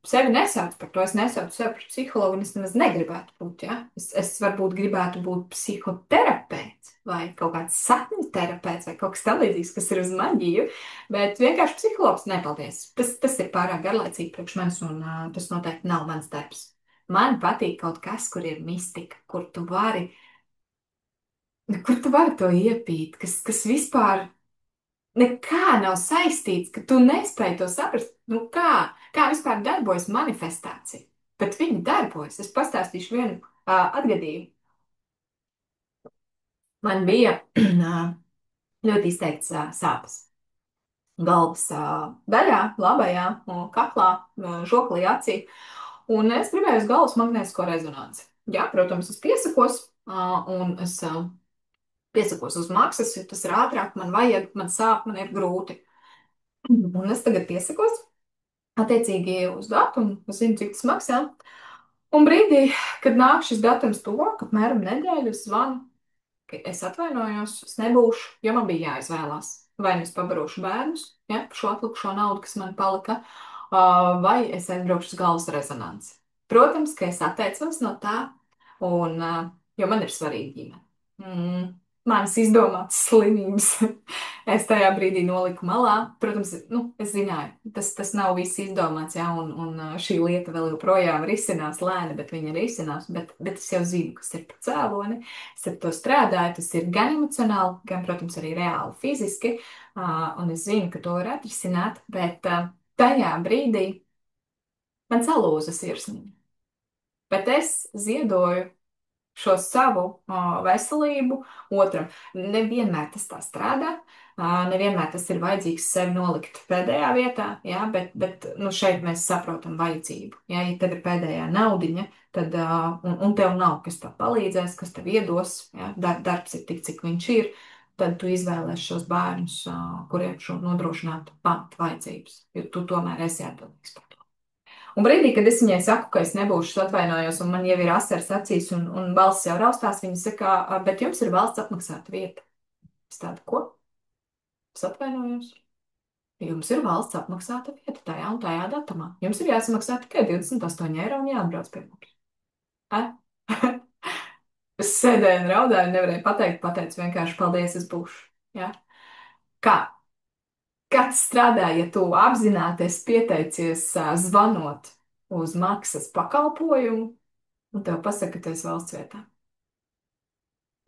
sevi nesauc par to. Es nesaucu sevi par psihologu, un es nemaz negribētu būt. Ja? Es varbūt gribētu būt psihoterapeits vai kaut kāds sapņu terapeits vai kaut kas tamlīdzīgs, kas ir uz maģiju, bet vienkārši psihologs nepaldies. Tas ir pārāk garlaicīgi priekš manis, un tas noteikti nav mans darbs. Man patīk kaut kas, kur ir mistika, kur tu vari to iepīt, kas vispār nekā nav saistīts, ka tu nespēji to saprast. Nu kā vispār darbojas manifestācija? Bet viņi darbojas. Es pastāstīšu vienu atgadījumu. Man bija ļoti izteikts sāpes. Galvas daļā, labajā, kaklā, žoklī, acī. Un es gribēju uz galvas magnētisko rezonanci. Jā, protams, es piesakos, un es piesakos uz maksas, jo tas ir ātrāk, man vajag, man sāp, man ir grūti. Un es tagad piesakos, attiecīgi uz datumu, es zinu, cik tas maksā. Un brīdī, kad nāk šis datums tuvāk, apmēram nedēļu, es zvanu, ka es atvainojos, es nebūšu, jo man bija jāizvēlās. Vai nu es pabarošu bērnus, ja, par šo atlikušo naudu, kas man palika, vai es aizbraukšu uz galvas rezonanci. Protams, ka es atteicos no tā, un, jo man ir svarīga ģimene. Manas izdomātas slimības es tajā brīdī noliku malā. Protams, es zināju, tas nav viss izdomāts, jā, un šī lieta vēl joprojām risinās lēni, bet viņa risinās, bet es jau zinu, kas ir pa cēloni, es ar to strādāju, tas ir gan emocionāli, gan, protams, arī reāli fiziski, un es zinu, ka to var atrisināt, bet tajā brīdī Man salūza sirsniņa, bet es ziedoju šo savu veselību otram. Nevienmēr tas tā strādā, nevienmēr tas ir vajadzīgs sevi nolikt pēdējā vietā, jā, bet nu, šeit mēs saprotam vajadzību. Jā, ja tev ir pēdējā naudiņa, tad, un tev nav, kas tev palīdzēs, kas tev iedos, jā, darbs ir tik, cik viņš ir, tad tu izvēlēsi šos bērnus, kuriem šo nodrošināt pamat vajadzības, jo tu tomēr esi atbildīgs par to. Un brīdī, kad es viņai saku, ka es nebūšu, es atvainojos, un man jau ir asaras acīs, un balss jau raustās, viņa saka, bet jums ir valsts apmaksāta vieta. Es tādu, ko? Es atvainojos. Jums ir valsts apmaksāta vieta tajā un tajā datumā. Jums ir jāsamaksā tikai 28 € un jāatbrauc pie mums. E? Es sēdēju un raudāju, nevarēju pateikt, pateicu vienkārši paldies, es būšu. Ja? Kā? Kāds strādā, ja tu apzināti esi pieteicies zvanot uz maksas pakalpojumu, un tev pasaka, ka tu esi valsts vietā?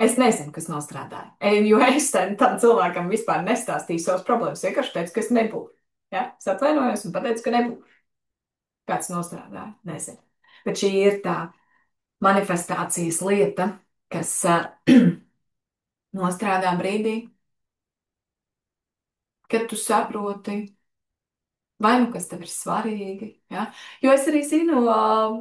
Es nezinu, kas nostrādāja. Jo es tam cilvēkam vispār nestāstīju savas problēmas. Vienkārši teicu, ka es nebūšu. Ja? Es atvainojos un pateicu, ka nebūšu. Kāds nostrādāja? Nezinu. Bet šī ir tā manifestācijas lieta, kas nostrādā brīdī, kad tu saproti, vai nu kas tev ir svarīgi. Ja? Jo es arī zinu,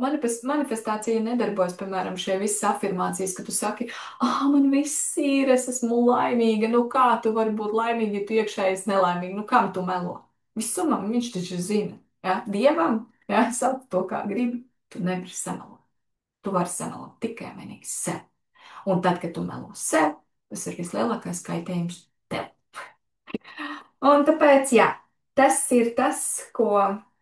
manifestācija nedarbojas, piemēram, šie visas afirmācijas, ka tu saki, ah, man viss ir, es esmu laimīga. Nu, kā tu vari būt laimīga, ja tu iekšēji esi nelaimīga? Nu, kam tu melo? Visumam viņš taču zina. Ja? Dievam, ja? Sauc to, kā gribi. Tu nevari samelot. Tu vari samelot tikai vienīgi sev. Un tad, kad tu melo sev, tas ir vislielākais kaitējums tev. Un tāpēc, jā, tas ir tas, ko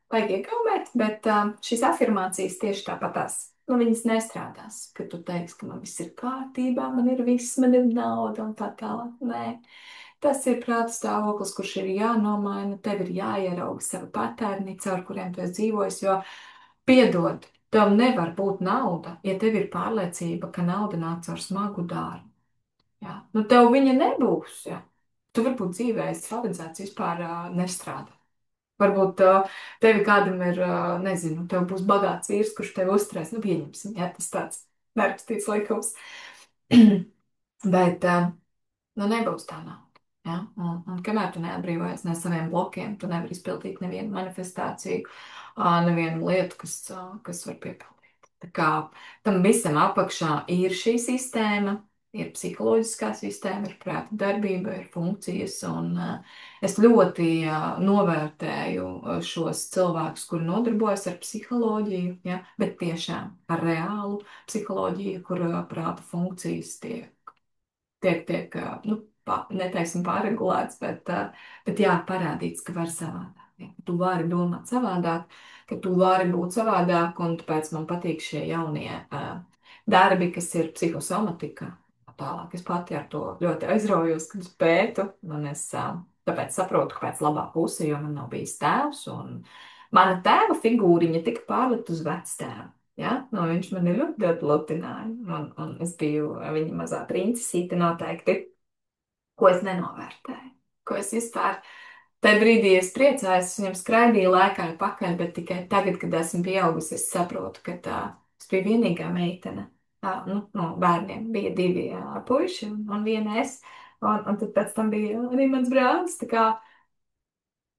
vajag iegaumēt, bet šīs afirmācijas tieši tāpatās. Nu, viņas nestrādās, ka tu teiksi, ka man viss ir kārtībā, man ir viss, man ir nauda un tā tālāk. Nē, tas ir prāta stāvoklis, kurš ir jānomaina, tev ir jāierauga savi patērni, caur kuriem tu esi dzīvojis, jo, piedod, tev nevar būt nauda, ja tev ir pārliecība, ka nauda nāk caur smagu darbu. Jā. Nu, tev viņa nebūs. Jā. Tu varbūt dzīvē esi paredzēts vispār nestrādāt. Varbūt tevi kādam ir, nezinu, tev būs bagāts vīrs, kurš tevi uzturēs. Nu, pieņemsim, jā, tas tāds nerakstīts likums. Bet, nu, nebūs tā nauda. Ja? Un kamēr tu neatbrīvojies no saviem blokiem, tu nevari izpildīt nevienu manifestāciju, nevienu lietu, kas var piepildīt. Tā kā tam visam apakšā ir šī sistēma, ir psiholoģiskā sistēma, ir prāta darbība, ir funkcijas, un es ļoti novērtēju šos cilvēkus, kuri nodarbojas ar psiholoģiju, ja? Bet tiešām ar reālu psiholoģiju, kur prāta funkcijas tiek nu, neteiksim pārregulēts, bet jā, parādīts, ka var savādāk. Ja? Tu vari domāt savādāk, ka tu vari būt savādāk, un tāpēc man patīk šie jaunie darbi, kas ir psihosomatika. Tālāk es pati ar to ļoti aizraujos, kad es pētu, un es tāpēc saprotu, ka pēc labā puse, jo man nav bijis tēvs, un mana tēva figūriņa tika pārlikt uz vectēvu. Ja? Nu, viņš mani ļoti, ļoti lutināja, un es biju viņa mazā princesīte noteikti, ko es nenovērtēju, ko es vispār. Tajā brīdī es priecājos, viņam skraidīju laikā pakaļ, bet tikai tagad, kad esmu pieaugusi, es saprotu, ka es biju vienīgā meitene. Nu, no bērniem bija divi puiši un viena es, un tad pēc tam bija arī mans brālis, tā kā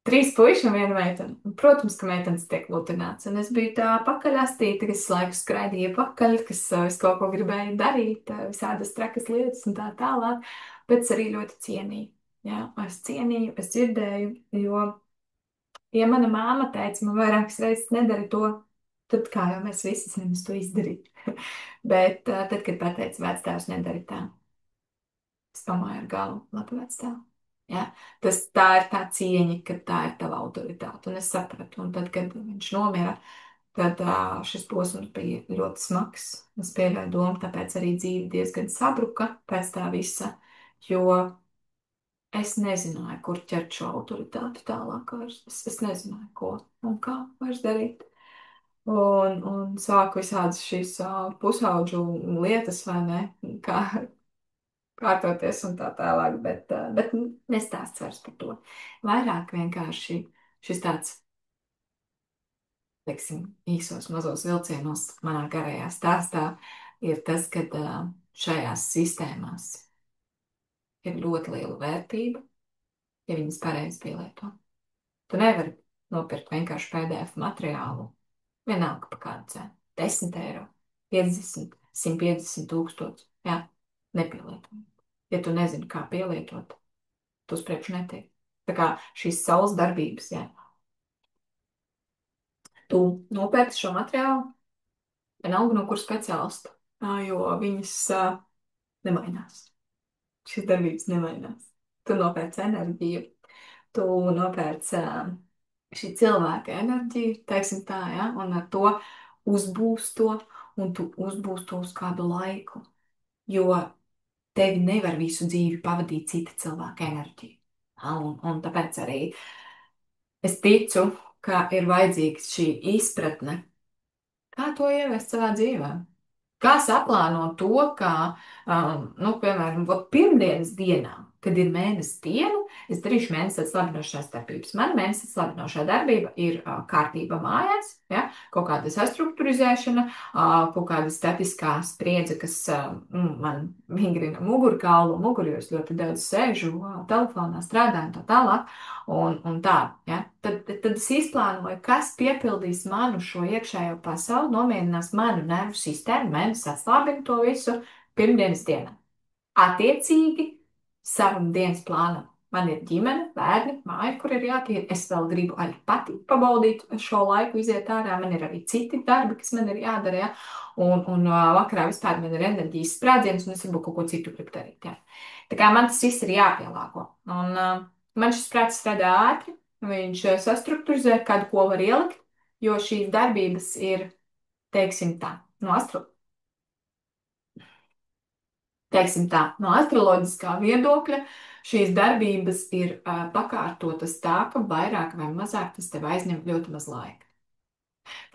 trīs puiši un viena meitene. Un, protams, ka meitenes tiek lutināts. Un es biju tā pakaļastīta, kas laiku skraidīja pakaļ, kas es kaut ko gribēju darīt, visādas trakas lietas un tā tālāk. Bet es arī ļoti cienīju. Jā, es cienīju, es dzirdēju, jo, ja mana māma teica man vairākas reizes nedari to, tad kā jau mēs visi zinām, es to izdarīju. Bet tad, kad pateica vectēvs nedari tā, es domāju ar galvu, labi vectēv. Ja? Tā ir tā cieņa, ka tā ir tava autoritāte. Un es sapratu, un tad, kad viņš nomira, tad šis posms bija ļoti smags. Es pieļauju domu, tāpēc arī dzīve diezgan sabruka pēc tā visa, jo es nezināju, kur ķert šo autoritāti tālāk. Es nezināju, ko un kā vairs darīt. Un sāku visādas šīs pusaudžu lietas, vai ne, kā kārtoties un tā tālāk, bet nestāsts vairs par to. Vairāk vienkārši šis tāds teiksim, īsos mazos vilcienos manā garajā stāstā, ir tas, ka šajās sistēmās ir ļoti liela vērtība, ja viņas pareizi pielieto. Tu nevari nopirkt vienkārši PDF materiālu, vienalga par kādu cenu. 10 eiro, 50, 150 tūkstoši. Jā, nepielietojami. Ja tu nezini, kā pielietot, tu uz priekšu netiek. Tā kā šīs saules darbības, jā. Tu nopērci šo materiālu, vienalga no kur speciālista, jo viņas nemainās. Šīs darbības nemainās. Tu nopērci enerģiju, tu nopērci šī cilvēka enerģiju, teiksim tā, ja, un ar to uzbūst to, un tu uzbūst to uz kādu laiku, jo tevi nevar visu dzīvi pavadīt cita cilvēka enerģija. Ja, un tāpēc arī es ticu, ka ir vajadzīga šī izpratne, kā to ieviest savā dzīvē. Kā saplānot to, ka, nu, piemēram, pirmdienas dienā, kad ir mēnesis diena, es darīšu mēnesis atslābinošās darbības. Man mēnesis atslābinošā darbība ir kārtība mājās, ja, kaut kāda sastruktūrizēšana, kaut kāda statiskā spriedze, kas man vingrina mugurkaulu, muguru, jo es ļoti daudz sēžu telefonā, strādāju un tā tālāk. Un tā, ja? Tad es izplānoju, kas piepildīs manu šo iekšējo pasauli, nomierinās manu nervu sistēmu, mēnesis atslābina to visu pirmdienas dienā. Attiecīgi, savam dienas plānam. Man ir ģimene, bērni, māja, kur ir jātīra. Es vēl gribu arī pati pabaudīt šo laiku, iziet ārā. Man ir arī citi darbi, kas man ir jādara. Ja? Un vakarā vispār man ir enerģijas sprādziens, un es varbūt kaut ko citu gribu darīt. Ja? Tā kā man tas viss ir jāpielāgo. Un man šis prāts strādā ātri. Viņš sastruktūrizē, kādu ko var ielikt, jo šīs darbības ir, teiksim tā, no astroloģiskā viedokļa šīs darbības ir pakārtotas tā, ka vairāk vai mazāk tas tev aizņem ļoti maz laika.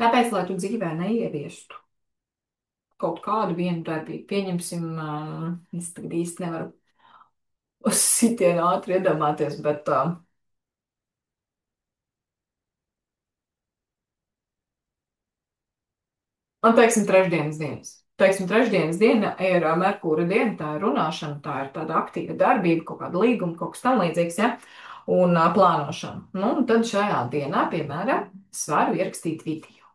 Tāpēc, lai tu dzīvē neieviestu kaut kādu vienu darbību, pieņemsim, es tagad īsti nevaru uz sitienu ātri iedomāties, bet un, teiksim, trešdienas dienas. Teiksim, trešdienas diena ir Merkūra diena, tā ir runāšana, tā ir tāda aktīva darbība, kaut kāda līguma, kaut kas tam līdzīgs, ja? Un plānošana. Nu, un tad šajā dienā, piemēram, es varu ierakstīt video.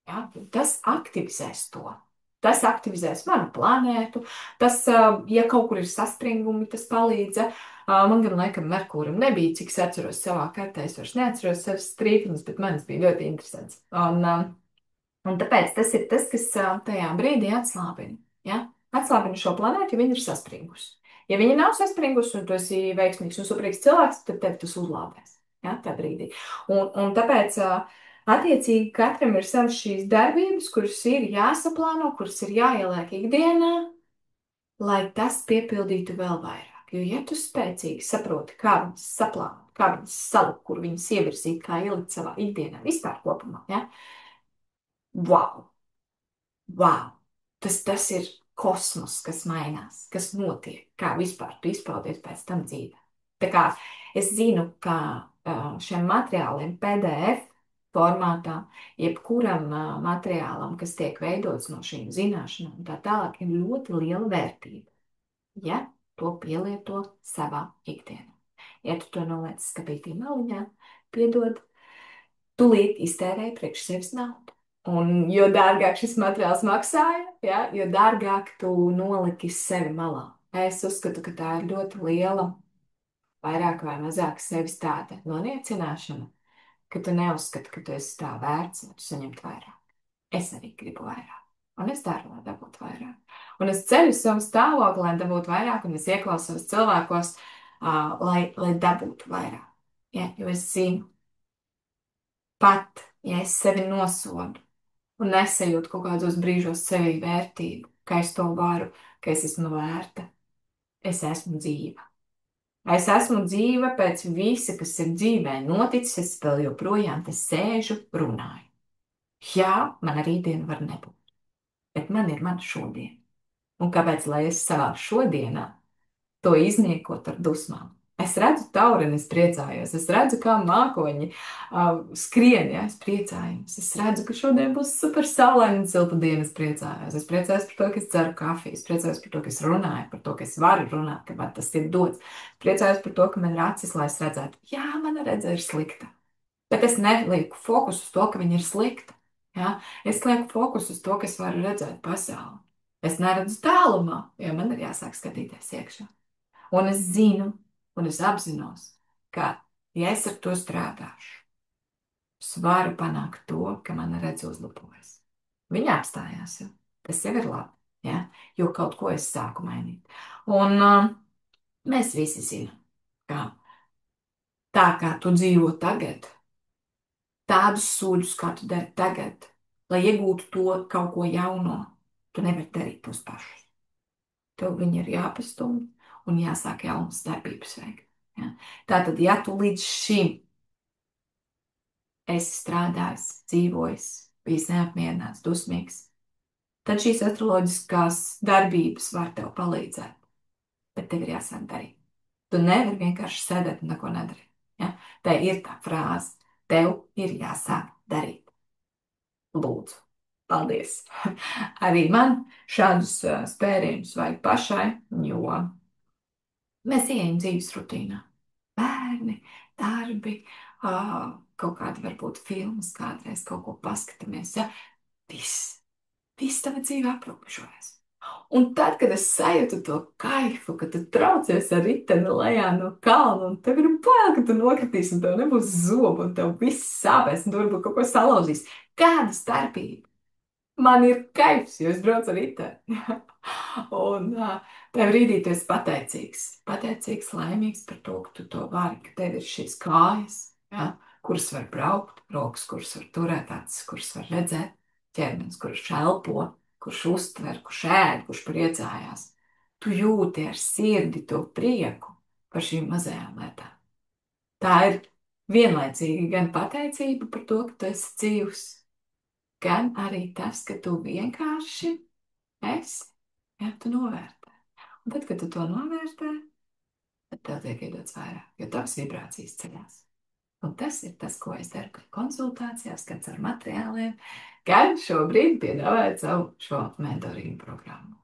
Ja? Tas aktivizēs to. Tas aktivizēs manu planētu. Tas, ja kaut kur ir saspringumi, tas palīdz. Man gan laikam Merkūram nebija, cik es atceros savā kartē. Es vairs neatceros savas strīpumus, bet manis bija ļoti interesants. Un tāpēc tas ir tas, kas tajā brīdī atslābina. Ja? Atslābina šo planētu, jo viņa ir saspringusi. Ja viņa nav saspringusi un tu esi veiksmīgs un suprīgs cilvēks, tad tev tas uzlāpēs. Ja? Tā brīdī. Un tāpēc attiecīgi katram ir savas šīs darbības, kuras ir jāsaplāno, kuras ir jāieliek ikdienā, lai tas piepildītu vēl vairāk. Jo, ja tu spēcīgi saproti, kā viņas saplānot, kā viņas salikt, kur viņas ievirzīt, kā ielikt savā ikdienā, vispār kopumā, ja? Wow! Wow! Tas ir kosmos, kas mainās, kas notiek, kā vispār tu izpaudies pēc tam dzīvē. Tā kā es zinu, ka šiem materiāliem PDF formātā, jebkuram materiālam, kas tiek veidots no šīm zināšanām, tā tālāk ir ļoti liela vērtība, ja to pielieto savā ikdienā. Ja tu to noliec skapītī maliņā, piedod, tūlīt iztērēji priekš sevis naudu. Un jo dārgāk šis materiāls maksāja, ja, jo dārgāk tu noliki sevi malā. Es uzskatu, ka tā ir ļoti liela, vairāk vai mazāk sevis tāda noniecināšana, ka tu neuzskati, ka tu esi tā vērts, lai tu saņemtu vairāk. Es arī gribu vairāk. Un es daru, lai dabūtu vairāk. Un es ceļu savu stāvokli, lai dabūtu vairāk, un es ieklausos cilvēkos, lai dabūtu vairāk. Ja, jo es zinu, pat, ja es sevi nosodu un nesajūtu kaut kādos brīžos sevi vērtību, ka es to varu, ka es esmu vērta, es esmu dzīva. Es esmu dzīva pēc visa, kas ir dzīvē noticis, es vēl joprojām te sēžu, runāju. Jā, man arī diena var nebūt, bet man ir mana šodiena. Un kāpēc, lai es savā šodienā to izniekot ar dusmām? Es redzu taureni, es priecājos. Es redzu, kā mākoņi skrien, ja, es priecājos. Es redzu, ka šodien būs super saulaina un silta diena, es priecājos. Es priecājos par to, ka es dzeru kafiju. Es priecājos par to, ka es runāju, par to, ka es varu runāt, ka man tas ir dots. Es priecājos par to, ka man ir acis, lai es redzētu. Jā, mana redze ir slikta. Bet es nelieku fokusu uz to, ka viņa ir slikta. Ja? Es lieku fokusu uz to, ka es varu redzēt pasauli. Es neredzu tālumā, jo man ir jāsāk skatīties iekšā. Un es zinu, un es apzinos, ka, ja es ar to strādāšu, es varu panākt to, ka mana redze uzlabojas. Viņa apstājās jau. Tas jau ir labi, ja? Jo kaut ko es sāku mainīt. Un mēs visi zinām, ka tā kā tu dzīvo tagad, tādus soļus, kā tu dari tagad, lai iegūtu to kaut ko jauno, tu nevari darīt tos pašus. Tev viņi ir jāpastumj un jāsāk jaunas darbības veikt. Ja? Tātad, ja tu līdz šim esi strādājis, dzīvojis, bijis neapmierināts, dusmīgs, tad šīs astroloģiskās darbības var tev palīdzēt. Bet tev ir jāsāk darīt. Tu nevari vienkārši sēdēt un neko nedarīt. Ja? Tā ir tā frāze. Tev ir jāsāk darīt. Lūdzu, paldies. Arī man šādus spērienus vajag pašai, jo mēs ejam dzīves rutīnā. Bērni, darbi, kaut kādi varbūt filmas, kādreiz kaut ko paskatāmies. Ja? Viss tava dzīve aprobežojas. Un tad, kad es sajūtu to kaifu, kad tu traucies ar riteni lejā no kalna, un tev ir bail, ka tu nokritīsi, un tev nebūs zobu, un tev viss sāpēs, un tu varbūt kaut ko salauzīs. Kāda starpība? Man ir kaifs, jo es braucu ar riteni. Un tajā brīdī tu esi pateicīgs. Pateicīgs, laimīgs par to, ka tu to vari, ka tev ir šīs kājas, ja, kuras var braukt, rokas, kuras var turēt, acis, kuras var redzēt, ķermenis, kurš elpo, kurš uztver, kurš ēd, kurš priecājās. Tu jūti ar sirdi to prieku par šīm mazajām lietām. Tā ir vienlaicīgi gan pateicība par to, ka tu esi dzīvs, gan arī tas, ka tu vienkārši esi, ja tu novērtē. Un tad, kad tu to novērtē, tad tev tiek iedots vairāk, jo tavas vibrācijas ceļās. Un tas ir tas, ko es daru gan konsultācijās, gan ar materiāliem, gan šobrīd piedāvājot savu šo mentoringu programmu.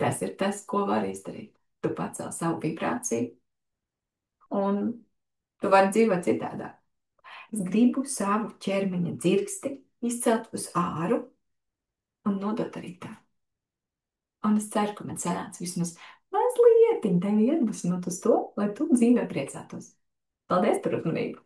Tas ir tas, ko var izdarīt. Tu pacēl savu vibrāciju un tu vari dzīvot citādāk. Es gribu savu ķermeņa dzirksti izcelt uz āru un nodot arī tā. Un es ceru, ka man sanāca vismaz mazliet tevi iedvesmot uz to, lai tu dzīvē priecātos. Paldies par uzmanību!